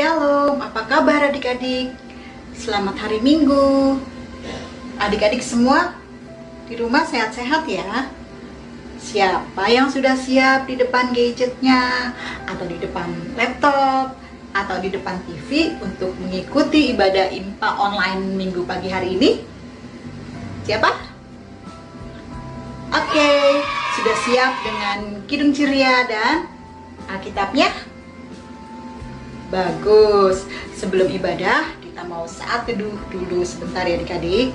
Shalom, apa kabar adik-adik? Selamat hari Minggu. Adik-adik semua di rumah sehat-sehat ya? Siapa yang sudah siap di depan gadgetnya, atau di depan laptop, atau di depan TV untuk mengikuti ibadah IMPA online Minggu pagi hari ini? Siapa? Oke, sudah siap dengan kidung ceria dan Alkitabnya? Bagus. Sebelum ibadah, kita mau saat teduh dulu sebentar ya adik-adik.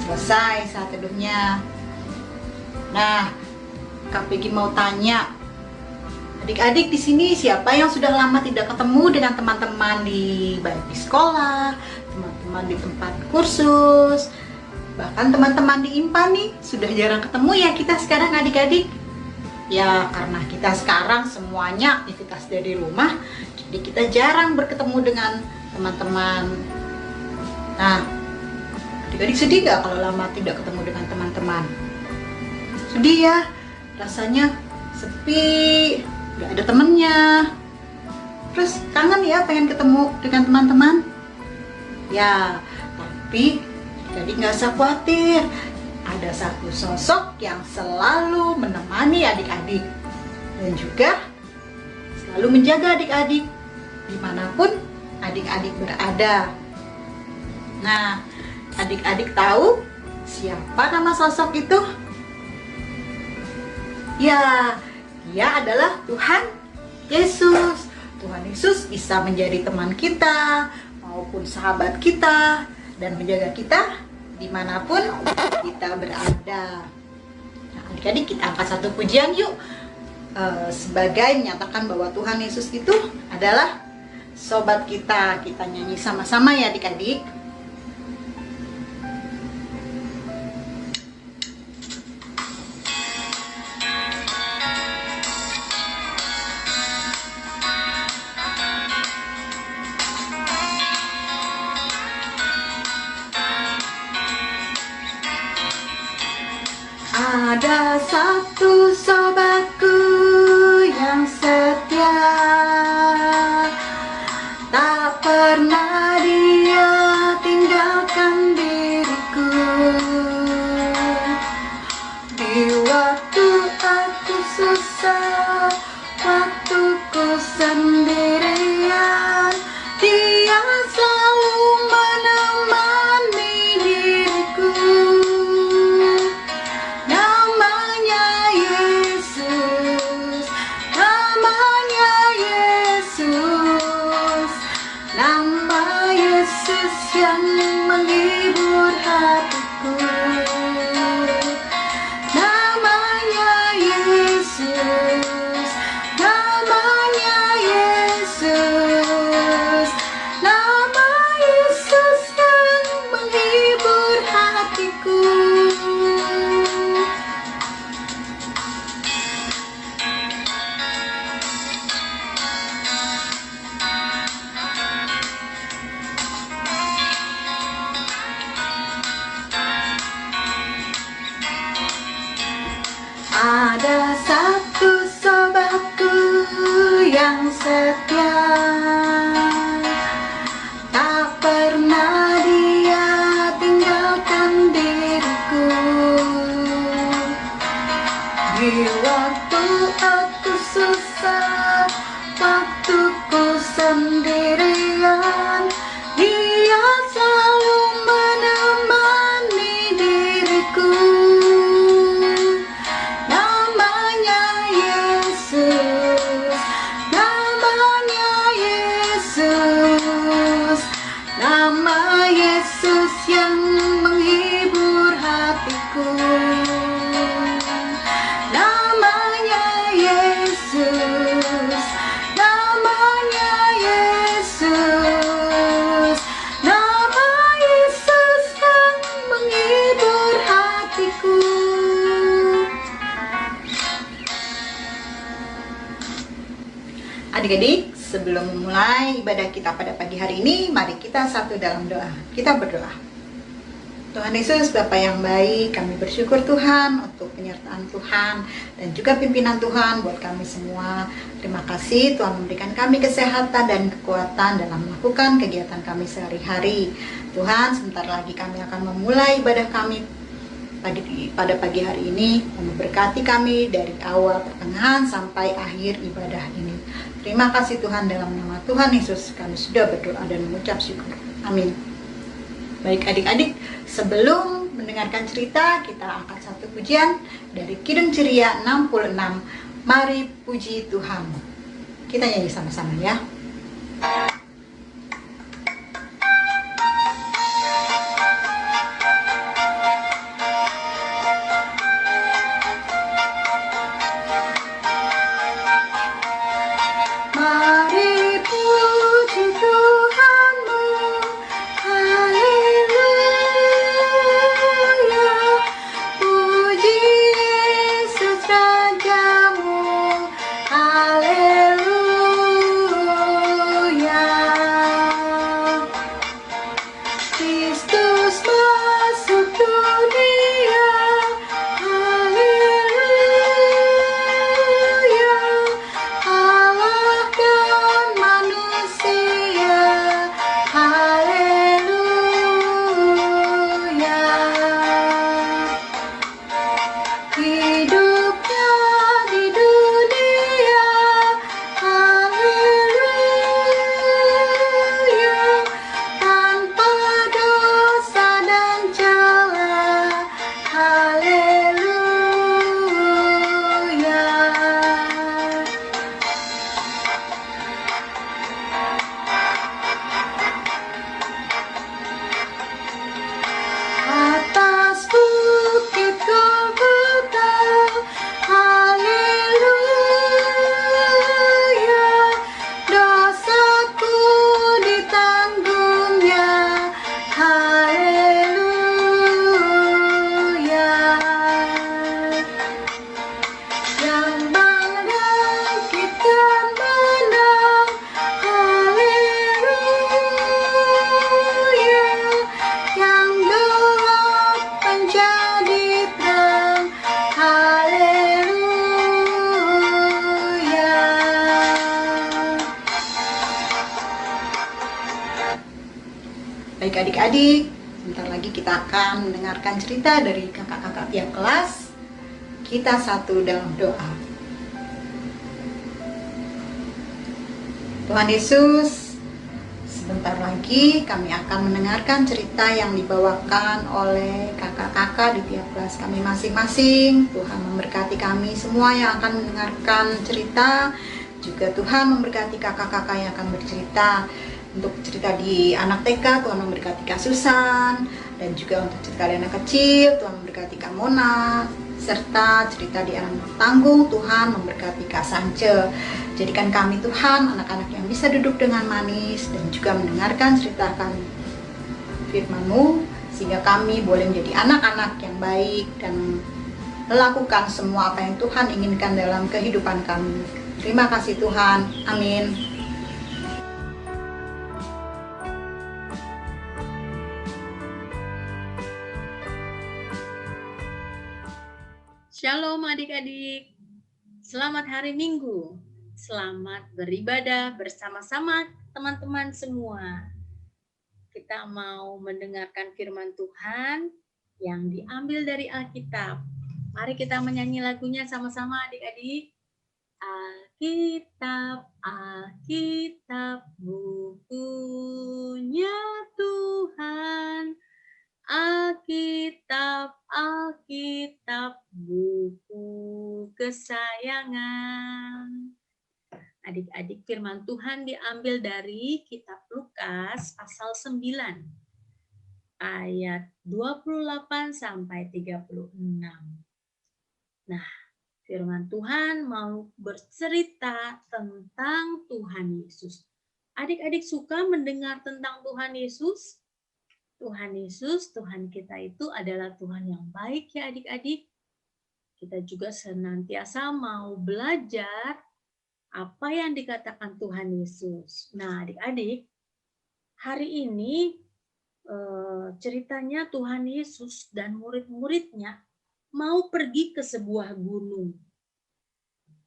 Selesai saat teduhnya. Nah, Kak Peggy mau tanya, adik-adik di sini siapa yang sudah lama tidak ketemu dengan teman-teman baik di sekolah, teman-teman di tempat kursus, bahkan teman-teman di IMPA nih, sudah jarang ketemu ya kita sekarang adik-adik. Ya karena kita sekarang semuanya aktivitas dari rumah, jadi kita jarang bertemu dengan teman-teman. Nah, adik-adik sedih gak kalau lama tidak ketemu dengan teman-teman? Sedih ya, rasanya sepi, gak ada temennya. Terus kangen ya pengen ketemu dengan teman-teman? Ya, tapi adik-adik gak usah khawatir. Ada satu sosok yang selalu menemani adik-adik dan juga selalu menjaga adik-adik dimanapun adik-adik berada. Nah, adik-adik tahu siapa nama sosok itu? Ya, dia adalah Tuhan Yesus. Tuhan Yesus bisa menjadi teman kita maupun sahabat kita dan menjaga kita dimanapun kita berada. Nah, adik-adik kita angkat satu pujian yuk, sebagai menyatakan bahwa Tuhan Yesus itu adalah sobat kita. Kita nyanyi sama-sama ya adik-adik. Ada satu sobatku yang setia, tak pernah dia tinggalkan diriku. Di waktu aku susah, waktu ku sendirian, dia selalu menemani diriku. Nama Yesus yang menghibur hatiku. Namanya Yesus, namanya Yesus, nama Yesus yang menghibur hatiku. Ada satu sobatku yang setia, tak pernah dia tinggalkan diriku. Di waktu aku susah, waktu ku sendirian, dia selalu menemani diriku. Nama Yesus yang menghibur hatiku. Namanya Yesus, namanya Yesus, nama Yesus yang menghibur hatiku. Adik-adik, sebelum memulai ibadah kita pada pagi hari ini, mari kita satu dalam doa. Kita berdoa. Tuhan Yesus, Bapa yang baik, kami bersyukur Tuhan untuk penyertaan Tuhan dan juga pimpinan Tuhan buat kami semua. Terima kasih Tuhan memberikan kami kesehatan dan kekuatan dalam melakukan kegiatan kami sehari-hari. Tuhan, sebentar lagi kami akan memulai ibadah kami pada pagi hari ini, memberkati kami dari awal, pertengahan, sampai akhir ibadah ini. Terima kasih Tuhan, dalam nama Tuhan Yesus kami sudah berdoa dan mengucap syukur. Amin. Baik adik-adik, sebelum mendengarkan cerita, kita angkat satu pujian dari Kidung Ceria 66, Mari Puji Tuhan. Kita nyanyi sama-sama ya. Baik adik-adik, sebentar lagi kita akan mendengarkan cerita dari kakak-kakak tiap kelas. Kita satu dalam doa. Tuhan Yesus, sebentar lagi kami akan mendengarkan cerita yang dibawakan oleh kakak-kakak di tiap kelas kami masing-masing. Tuhan memberkati kami semua yang akan mendengarkan cerita. Juga Tuhan memberkati kakak-kakak yang akan bercerita. Untuk cerita di anak TK, Tuhan memberkati Kak Susan. Dan juga untuk cerita di anak kecil, Tuhan memberkati Kak Mona. Serta cerita di anak tangguh, Tuhan memberkati Kak Sance. Jadikan kami Tuhan, anak-anak yang bisa duduk dengan manis dan juga mendengarkan cerita kami firman-Mu, sehingga kami boleh menjadi anak-anak yang baik dan melakukan semua apa yang Tuhan inginkan dalam kehidupan kami. Terima kasih Tuhan. Amin. Shalom adik-adik, selamat hari Minggu, selamat beribadah bersama-sama teman-teman semua. Kita mau mendengarkan firman Tuhan yang diambil dari Alkitab. Mari kita menyanyi lagunya sama-sama adik-adik. Alkitab, Alkitab, bukunya Tuhan. Alkitab, Alkitab, buku kesayangan. Adik-adik, firman Tuhan diambil dari kitab Lukas pasal 9 ayat 28 sampai 36. Nah, firman Tuhan mau bercerita tentang Tuhan Yesus. Adik-adik suka mendengar tentang Tuhan Yesus? Tuhan Yesus, Tuhan kita itu adalah Tuhan yang baik ya adik-adik. Kita juga senantiasa mau belajar apa yang dikatakan Tuhan Yesus. Nah adik-adik, hari ini ceritanya Tuhan Yesus dan murid-muridnya mau pergi ke sebuah gunung.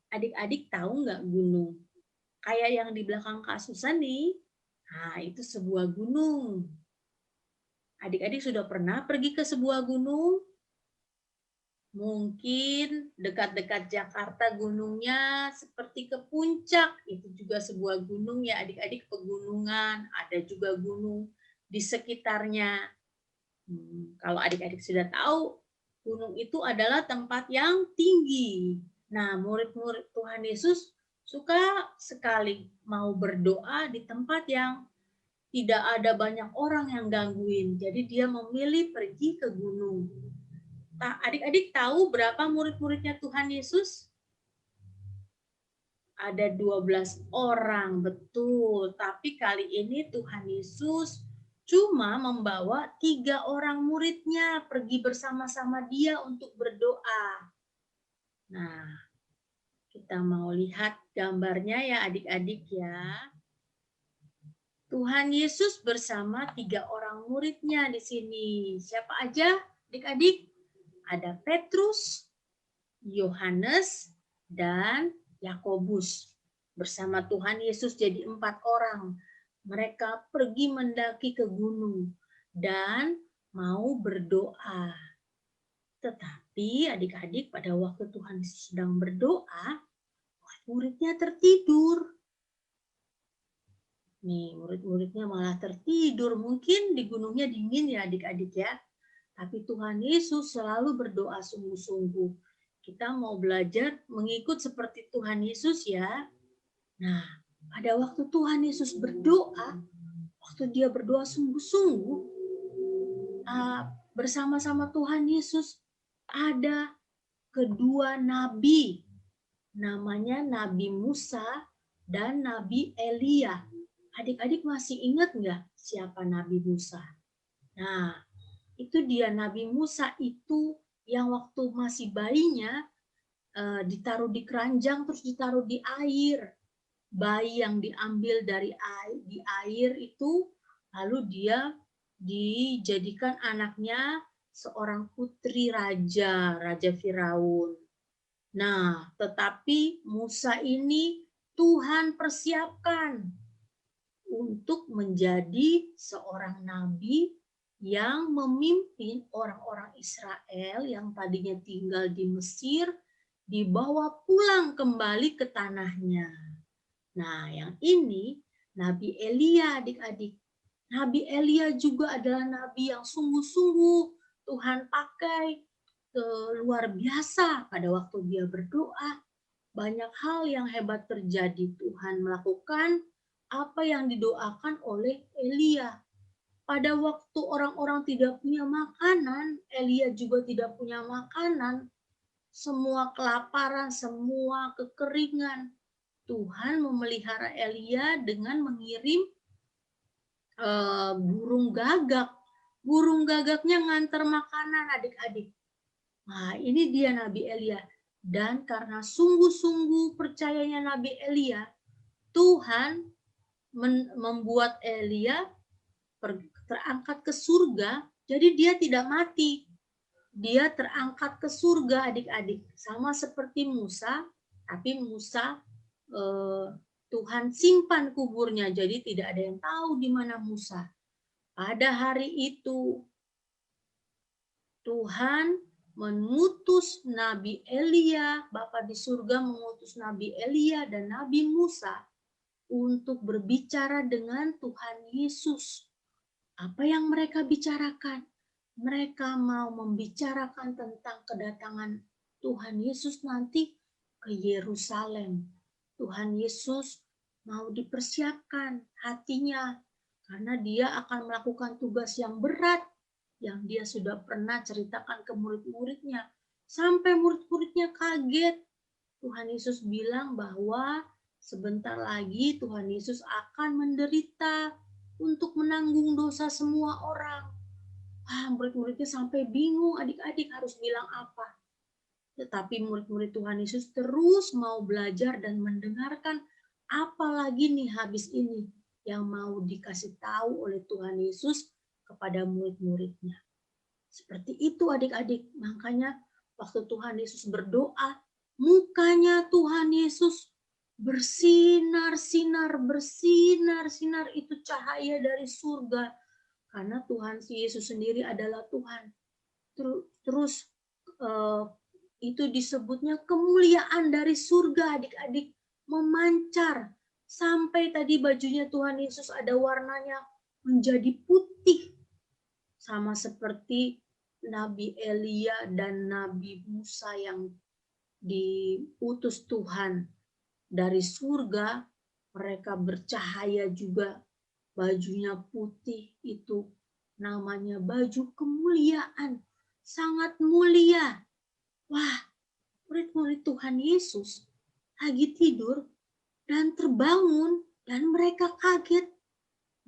Adik-adik tahu nggak gunung? Kayak yang di belakang Kak Susan nih, nah itu sebuah gunung. Adik-adik sudah pernah pergi ke sebuah gunung? Mungkin dekat-dekat Jakarta gunungnya seperti ke puncak, itu juga sebuah gunung ya adik-adik, pegunungan, ada juga gunung di sekitarnya. Kalau adik-adik sudah tahu, gunung itu adalah tempat yang tinggi. Nah, murid-murid Tuhan Yesus suka sekali mau berdoa di tempat yang tidak ada banyak orang yang gangguin. Jadi dia memilih pergi ke gunung. Adik-adik tahu berapa murid-muridnya Tuhan Yesus? Ada 12 orang, betul. Tapi kali ini Tuhan Yesus cuma membawa 3 orang muridnya pergi bersama-sama dia untuk berdoa. Nah, kita mau lihat gambarnya ya adik-adik ya. Tuhan Yesus bersama 3 orang muridnya di sini. Siapa aja adik-adik? Ada Petrus, Yohanes, dan Yakobus. Bersama Tuhan Yesus jadi 4 orang. Mereka pergi mendaki ke gunung dan mau berdoa. Tetapi adik-adik pada waktu Tuhan Yesus sedang berdoa, muridnya tertidur. Nih, murid-muridnya malah tertidur. Mungkin di gunungnya dingin ya adik-adik ya. Tapi Tuhan Yesus selalu berdoa sungguh-sungguh. Kita mau belajar mengikut seperti Tuhan Yesus ya. Nah, pada waktu Tuhan Yesus berdoa, waktu dia berdoa sungguh-sungguh, bersama-sama Tuhan Yesus ada kedua nabi. Namanya Nabi Musa dan Nabi Elia. Adik-adik masih ingat nggak siapa Nabi Musa? Nah, itu dia Nabi Musa itu yang waktu masih bayinya ditaruh di keranjang terus ditaruh di air. Bayi yang diambil dari air itu lalu dia dijadikan anaknya seorang putri raja Firaun. Nah, tetapi Musa ini Tuhan persiapkan untuk menjadi seorang nabi yang memimpin orang-orang Israel yang tadinya tinggal di Mesir, dibawa pulang kembali ke tanahnya. Nah, yang ini Nabi Elia adik-adik. Nabi Elia juga adalah nabi yang sungguh-sungguh Tuhan pakai luar biasa pada waktu dia berdoa. Banyak hal yang hebat terjadi. Tuhan melakukan apa yang didoakan oleh Elia. Pada waktu orang-orang tidak punya makanan, Elia juga tidak punya makanan. Semua kelaparan, semua kekeringan. Tuhan memelihara Elia dengan mengirim burung gagak. Burung gagaknya ngantar makanan adik-adik. Nah, ini dia Nabi Elia. Dan karena sungguh-sungguh percayanya Nabi Elia, Tuhan membuat Elia terangkat ke surga, jadi dia tidak mati. Dia terangkat ke surga adik-adik. Sama seperti Musa, tapi Musa Tuhan simpan kuburnya, jadi tidak ada yang tahu di mana Musa. Pada hari itu, Tuhan mengutus Nabi Elia, Bapa di surga mengutus Nabi Elia dan Nabi Musa untuk berbicara dengan Tuhan Yesus. Apa yang mereka bicarakan? Mereka mau membicarakan tentang kedatangan Tuhan Yesus nanti ke Yerusalem. Tuhan Yesus mau dipersiapkan hatinya karena dia akan melakukan tugas yang berat yang dia sudah pernah ceritakan ke murid-muridnya. Sampai murid-muridnya kaget. Tuhan Yesus bilang bahwa sebentar lagi Tuhan Yesus akan menderita untuk menanggung dosa semua orang. Murid-muridnya sampai bingung adik-adik harus bilang apa. Tetapi murid-murid Tuhan Yesus terus mau belajar dan mendengarkan apa lagi nih habis ini yang mau dikasih tahu oleh Tuhan Yesus kepada murid-muridnya. Seperti itu adik-adik. Makanya waktu Tuhan Yesus berdoa, mukanya Tuhan Yesus bersinar-sinar, bersinar-sinar, itu cahaya dari surga. Karena Tuhan Yesus sendiri adalah Tuhan. Terus itu disebutnya kemuliaan dari surga adik-adik, memancar. Sampai tadi bajunya Tuhan Yesus ada warnanya menjadi putih. Sama seperti Nabi Elia dan Nabi Musa yang diutus Tuhan dari surga, mereka bercahaya juga, bajunya putih, itu namanya baju kemuliaan, sangat mulia. Wah, murid-murid Tuhan Yesus lagi tidur dan terbangun dan mereka kaget.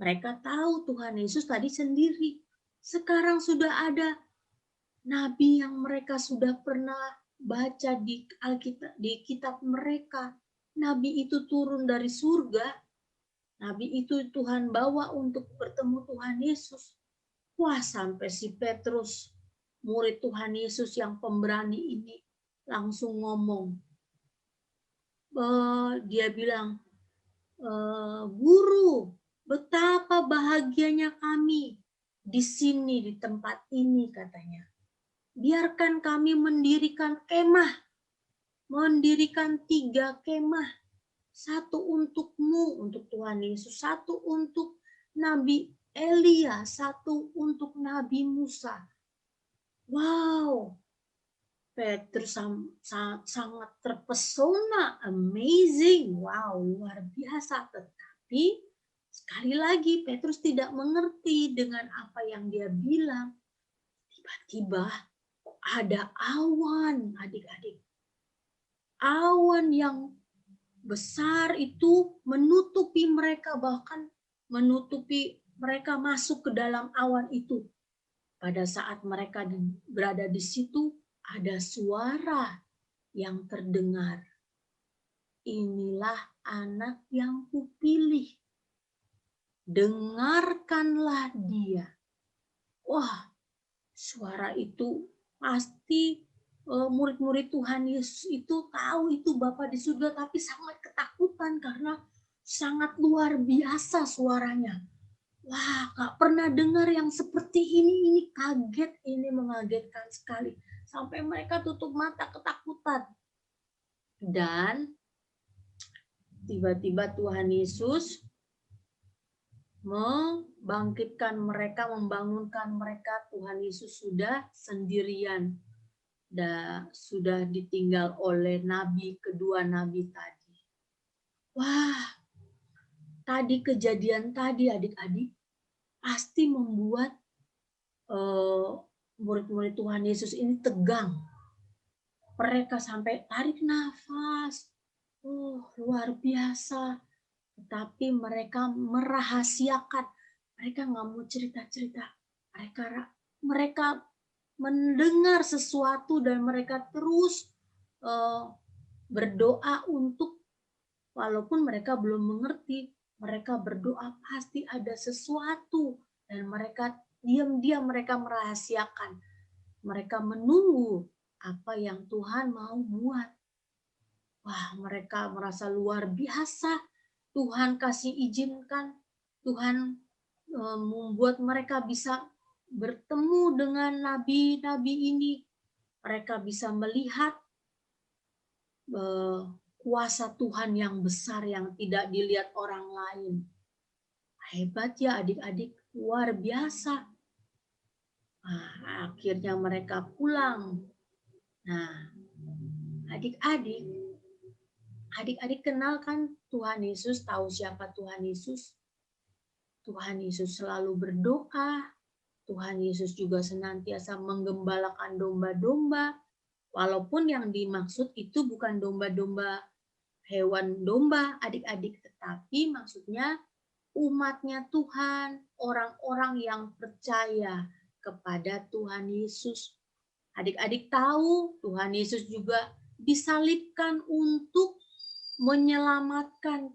Mereka tahu Tuhan Yesus tadi sendiri. Sekarang sudah ada nabi yang mereka sudah pernah baca di Alkitab, di kitab mereka. Nabi itu turun dari surga. Nabi itu Tuhan bawa untuk bertemu Tuhan Yesus. Wah, sampai si Petrus, murid Tuhan Yesus yang pemberani ini, langsung ngomong. Dia bilang, Guru, betapa bahagianya kami di sini, di tempat ini, katanya. Biarkan kami mendirikan kemah, mendirikan 3 kemah. 1 untukmu, untuk Tuhan Yesus, 1 untuk Nabi Elia, 1 untuk Nabi Musa. Wow, Petrus sangat terpesona, amazing, wow, luar biasa. Tetapi sekali lagi Petrus tidak mengerti dengan apa yang dia bilang. Tiba-tiba ada awan, adik-adik. Awan yang besar itu menutupi mereka, bahkan menutupi mereka masuk ke dalam awan itu. Pada saat mereka berada di situ, ada suara yang terdengar. Inilah anak yang kupilih. Dengarkanlah dia. Wah, suara itu pasti murid-murid Tuhan Yesus itu tahu itu Bapa di surga, tapi sangat ketakutan karena sangat luar biasa suaranya. Wah, gak pernah dengar yang seperti ini kaget, ini mengagetkan sekali. Sampai mereka tutup mata ketakutan. Dan tiba-tiba Tuhan Yesus membangkitkan mereka, membangunkan mereka. Tuhan Yesus sudah sendirian. Dan sudah ditinggal oleh kedua nabi tadi. Wah, tadi kejadian tadi adik-adik pasti membuat murid-murid Tuhan Yesus ini tegang. Mereka sampai tarik nafas. Luar biasa. Tetapi mereka merahasiakan. Mereka nggak mau cerita-cerita. Mereka mendengar sesuatu dan mereka terus berdoa untuk, walaupun mereka belum mengerti, mereka berdoa pasti ada sesuatu dan mereka diam-diam mereka merahasiakan. Mereka menunggu apa yang Tuhan mau buat. Wah, mereka merasa luar biasa. Tuhan kasih izinkan, Tuhan membuat mereka bisa bertemu dengan nabi-nabi ini. Mereka bisa melihat kuasa Tuhan yang besar yang tidak dilihat orang lain. Hebat ya adik-adik, luar biasa. Akhirnya mereka pulang. Nah, adik-adik kenal kan Tuhan Yesus, tahu siapa Tuhan Yesus? Tuhan Yesus selalu berdoa. Tuhan Yesus juga senantiasa menggembalakan domba-domba. Walaupun yang dimaksud itu bukan domba-domba hewan domba adik-adik, tetapi maksudnya umatnya Tuhan, orang-orang yang percaya kepada Tuhan Yesus. Adik-adik tahu Tuhan Yesus juga disalibkan untuk menyelamatkan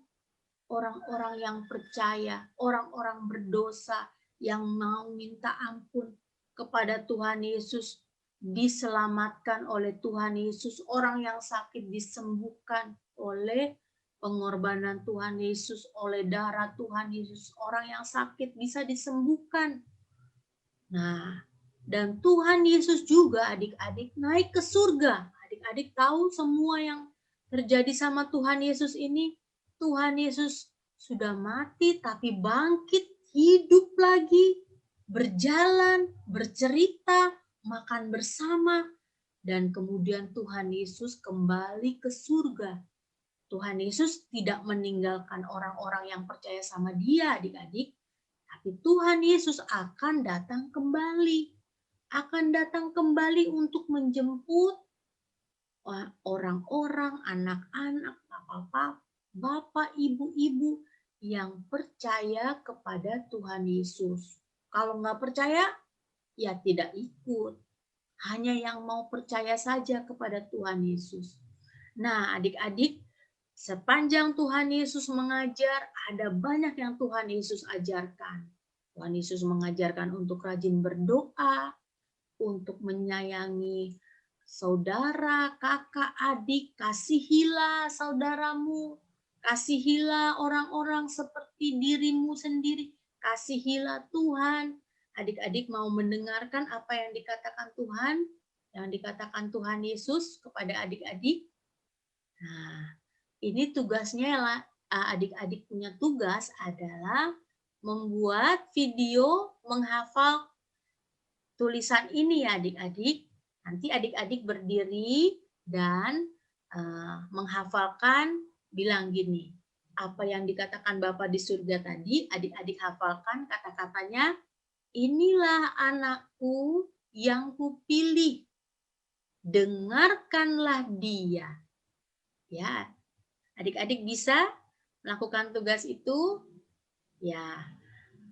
orang-orang yang percaya, orang-orang berdosa yang mau minta ampun kepada Tuhan Yesus diselamatkan oleh Tuhan Yesus, orang yang sakit disembuhkan oleh pengorbanan Tuhan Yesus, oleh darah Tuhan Yesus, orang yang sakit bisa disembuhkan. Nah, dan Tuhan Yesus juga adik-adik naik ke surga. Adik-adik tahu semua yang terjadi sama Tuhan Yesus ini. Tuhan Yesus sudah mati tapi bangkit, hidup lagi, berjalan, bercerita, makan bersama, dan kemudian Tuhan Yesus kembali ke surga. Tuhan Yesus tidak meninggalkan orang-orang yang percaya sama Dia, adik-adik, tapi Tuhan Yesus akan datang kembali. Akan datang kembali untuk menjemput orang-orang, anak-anak, bapak, ibu-ibu yang percaya kepada Tuhan Yesus. Kalau nggak percaya, ya tidak ikut. Hanya yang mau percaya saja kepada Tuhan Yesus. Nah, adik-adik, sepanjang Tuhan Yesus mengajar, ada banyak yang Tuhan Yesus ajarkan. Tuhan Yesus mengajarkan untuk rajin berdoa, untuk menyayangi saudara, kakak, adik, kasihilah saudaramu, kasihilah orang-orang seperti dirimu sendiri, kasihilah Tuhan. Adik-adik mau mendengarkan apa yang dikatakan Tuhan, yang dikatakan Tuhan Yesus kepada adik-adik? Nah, ini tugasnya lah, adik-adik punya tugas adalah membuat video menghafal tulisan ini ya adik-adik. Nanti adik-adik berdiri dan menghafalkan, bilang gini, apa yang dikatakan Bapa di surga tadi, adik-adik hafalkan kata-katanya, inilah anakku yang kupilih, dengarkanlah dia. Ya, adik-adik bisa melakukan tugas itu, ya,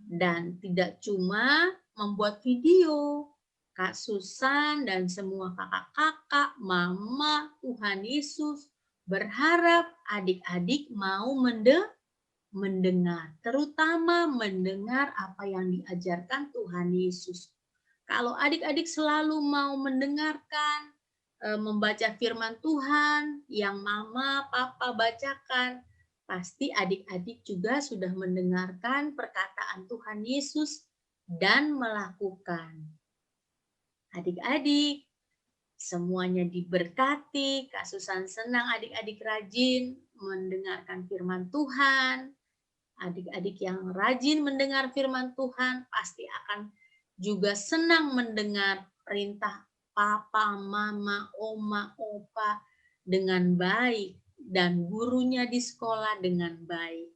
dan tidak cuma membuat video. Kak Susan dan semua kakak-kakak, mama, Tuhan Yesus berharap adik-adik mau mendengar, terutama mendengar apa yang diajarkan Tuhan Yesus. Kalau adik-adik selalu mau mendengarkan, membaca firman Tuhan yang mama, papa bacakan, pasti adik-adik juga sudah mendengarkan perkataan Tuhan Yesus dan melakukan. Adik-adik, semuanya diberkati. Kak Susan senang adik-adik rajin mendengarkan firman Tuhan. Adik-adik yang rajin mendengar firman Tuhan pasti akan juga senang mendengar perintah papa, mama, oma, opa dengan baik dan gurunya di sekolah dengan baik.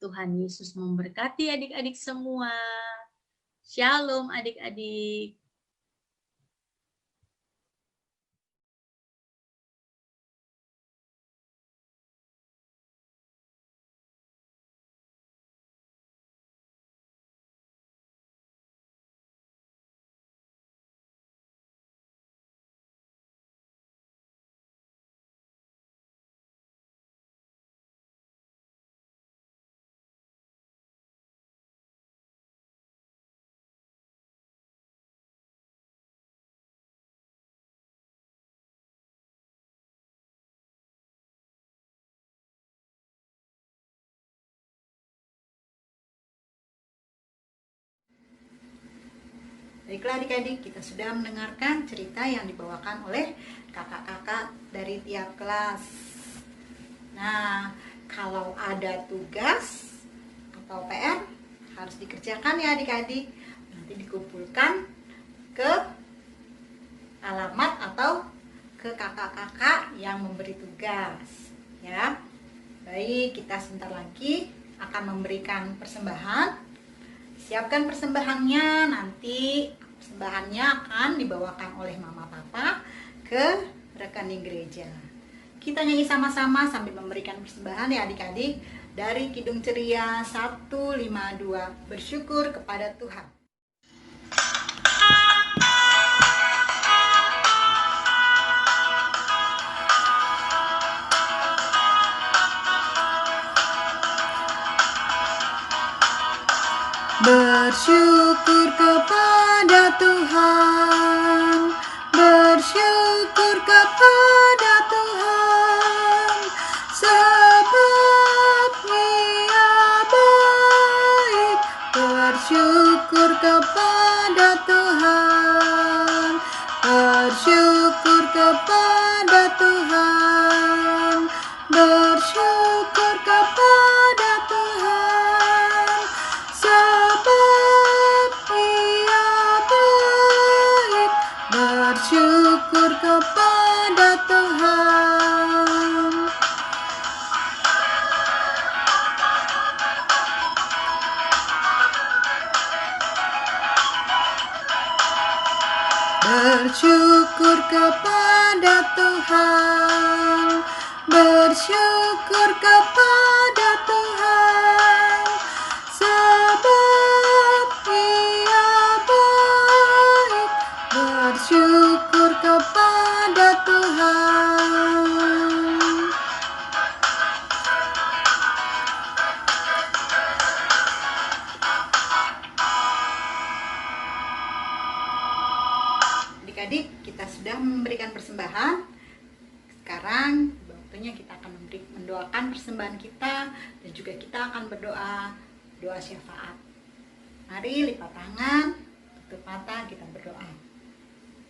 Tuhan Yesus memberkati adik-adik semua. Shalom adik-adik. Baiklah adik-adik, kita sudah mendengarkan cerita yang dibawakan oleh kakak-kakak dari tiap kelas. Nah, kalau ada tugas atau PR harus dikerjakan ya adik-adik. Nanti dikumpulkan ke alamat atau ke kakak-kakak yang memberi tugas. Ya, baik, kita sebentar lagi akan memberikan persembahan. Siapkan persembahannya, nanti persembahannya akan dibawakan oleh mama papa ke rekening gereja. Kita nyanyi sama-sama sambil memberikan persembahan ya adik-adik. Dari Kidung Ceria 152, bersyukur kepada Tuhan. Bersyukur kepada Tuhan, bersyukur kepada Tuhan, sebab Dia baik. Bersyukur kepada Tuhan, bersyukur kepada Tuhan, bersyukur kepada Tuhan, sebab Dia baik. Bersyukur kepada Tuhan. Bersyukur kepada Tuhan, bersyukur kepada Tuhan, sebab Dia baik. Bersyukur kepada Tuhan. Adik-adik, kita sudah memberikan persembahan. Sekarang waktunya kita akan mendoakan persembahan kita, dan juga kita akan berdoa doa syafaat. Mari lipat tangan, tutup mata, kita berdoa.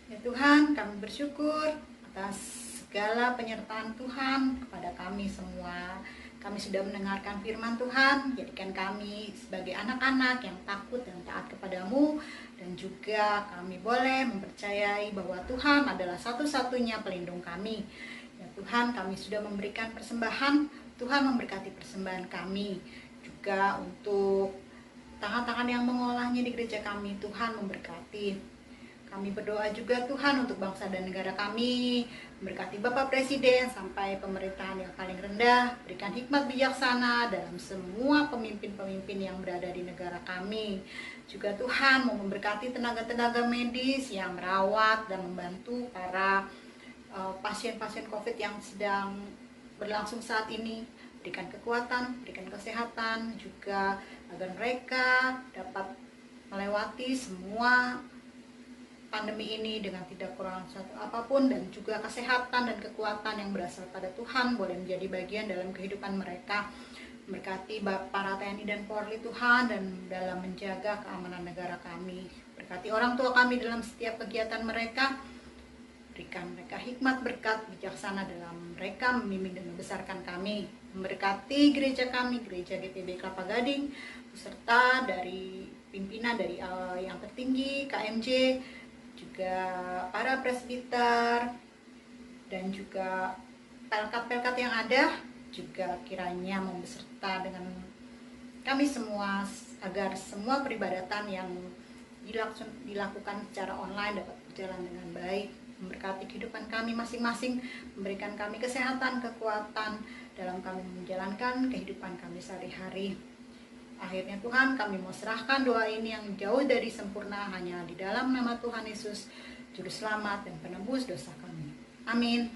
Ya Tuhan, kami bersyukur atas segala penyertaan Tuhan kepada kami semua. Kami sudah mendengarkan firman Tuhan, jadikan kami sebagai anak-anak yang takut dan taat kepadamu, dan juga kami boleh mempercayai bahwa Tuhan adalah satu-satunya pelindung kami. Ya Tuhan, kami sudah memberikan persembahan, Tuhan memberkati persembahan kami. Juga untuk tangan-tangan yang mengolahnya di gereja kami, Tuhan memberkati. Kami berdoa juga Tuhan untuk bangsa dan negara kami, memberkati Bapak Presiden sampai pemerintahan yang paling rendah, berikan hikmat bijaksana dalam semua pemimpin-pemimpin yang berada di negara kami. Juga Tuhan mau memberkati tenaga-tenaga medis yang merawat dan membantu para pasien-pasien COVID yang sedang berlangsung saat ini. Berikan kekuatan, berikan kesehatan, juga agar mereka dapat melewati semua pandemi ini dengan tidak kurang satu apapun, dan juga kesehatan dan kekuatan yang berasal pada Tuhan boleh menjadi bagian dalam kehidupan mereka. Berkati para TNI dan Polri Tuhan, dan dalam menjaga keamanan negara kami. Berkati orang tua kami dalam setiap kegiatan mereka. Berikan mereka hikmat, berkat, bijaksana dalam mereka membimbing dan membesarkan kami. Memberkati gereja kami, gereja GPB Kelapa Gading, beserta dari pimpinan dari yang tertinggi, KMJ, juga para presbiter, dan juga pelkat-pelkat yang ada, juga kiranya membeserta dengan kami semua, agar semua peribadatan yang dilakukan secara online dapat berjalan dengan baik. Memberkati kehidupan kami masing-masing, memberikan kami kesehatan, kekuatan dalam kami menjalankan kehidupan kami sehari-hari. Akhirnya Tuhan, kami mau serahkan doa ini yang jauh dari sempurna hanya di dalam nama Tuhan Yesus, Juru Selamat dan Penebus dosa kami. Amin.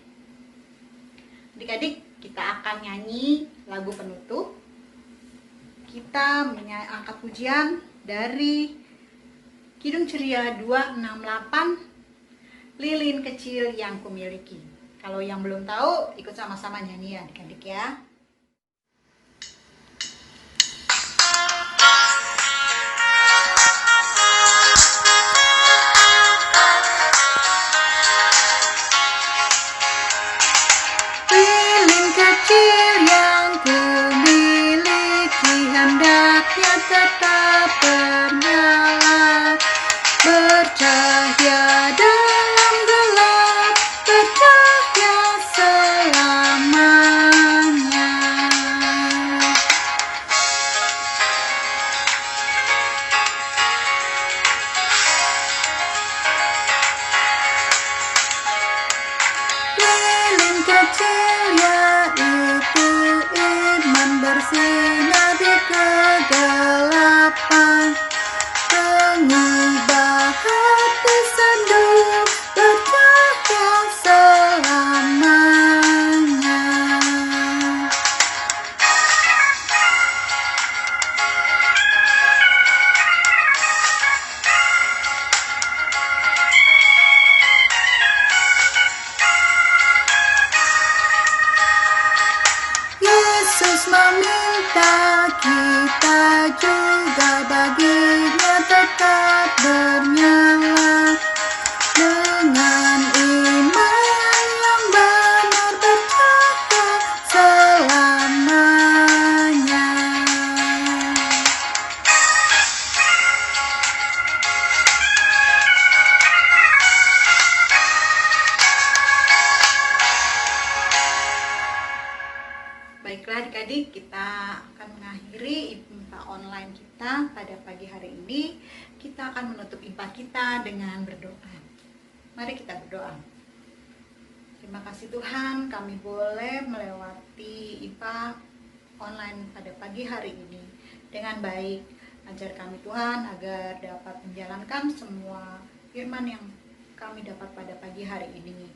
Adik-adik, kita akan nyanyi lagu penutup. Kita angkat pujian dari Kidung Ceria 268, Lilin Kecil Yang Kumiliki. Kalau yang belum tahu, ikut sama-sama nyanyi ya adik-adik ya. Lilin kecil yang kumiliki, hendaknya tetap bernyala, bercahaya dalam gelap, bercahaya selamanya. Lilin kecil yaitu iman bersinar di kegelapan, mengubah hati sendu, bercahaya selamanya. kita pada pagi hari ini, kita akan menutup IPA kita dengan berdoa. Mari kita berdoa. Terima kasih Tuhan, kami boleh melewati IPA online pada pagi hari ini dengan baik. Ajar kami Tuhan agar dapat menjalankan semua firman yang kami dapat pada pagi hari ini.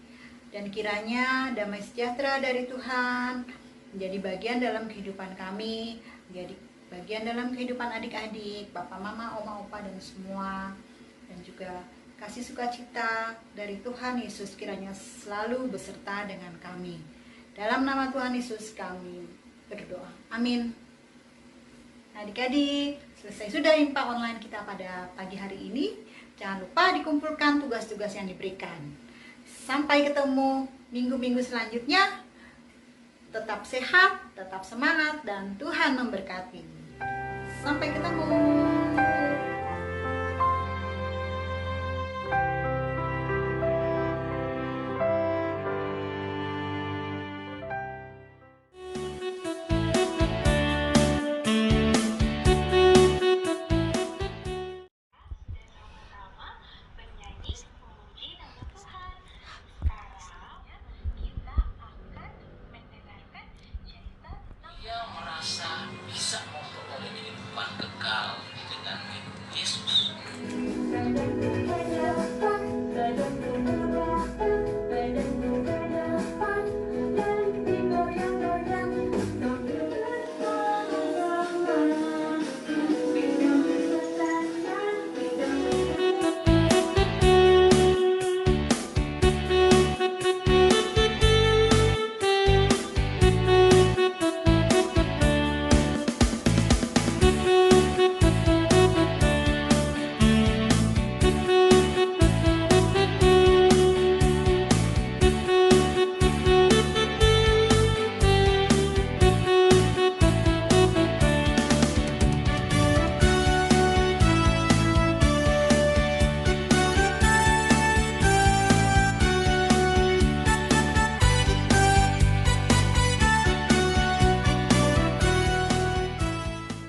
Dan kiranya damai sejahtera dari Tuhan menjadi bagian dalam kehidupan kami, menjadi bagian dalam kehidupan adik-adik, papa, mama, oma, opa, dan semua. Dan juga kasih sukacita dari Tuhan Yesus kiranya selalu beserta dengan kami. Dalam nama Tuhan Yesus kami berdoa. Amin. Adik-adik, selesai sudah IPA online kita pada pagi hari ini. Jangan lupa dikumpulkan tugas-tugas yang diberikan. Sampai ketemu minggu-minggu selanjutnya. Tetap sehat, tetap semangat, dan Tuhan memberkati. Sampai ketemu.